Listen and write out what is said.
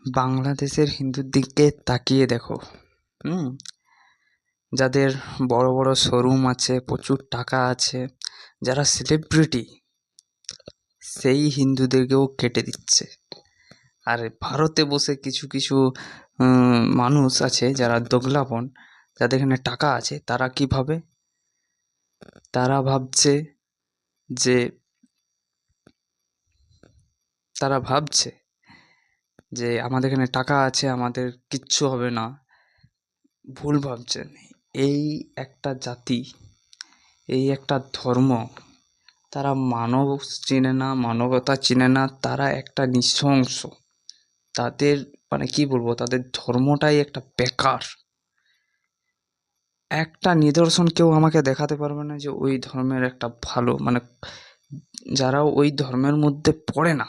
বাংলাদেশের হিন্দুর দিকে তাকিয়ে দেখো। হুম যাদের বড় বড় শোরুম আছে, প্রচুর টাকা আছে, যারা সেলিব্রিটি, সেই হিন্দুদেরকেও কেটে দিচ্ছে। আর ভারতে বসে কিছু কিছু মানুষ আছে যারা দোগলাপন, যাদের এখানে টাকা আছে, তারা কি ভাবে? তারা ভাবছে যে তারা ভাবছে যে আমাদের এখানে টাকা আছে, আমাদের কিচ্ছু হবে না। ভুল ভাবছেন। এই একটা জাতি, এই একটা ধর্ম, তারা মানব চেনে না, মানবতা চেনে না, তারা একটা নৃশংস। তাদের মানে কি বলবো, তাদের ধর্মটাই একটা বেকার। একটা নিদর্শন কেউ আমাকে দেখাতে পারবে না যে ওই ধর্মের একটা ভালো, মানে যারা ওই ধর্মের মধ্যে পড়ে না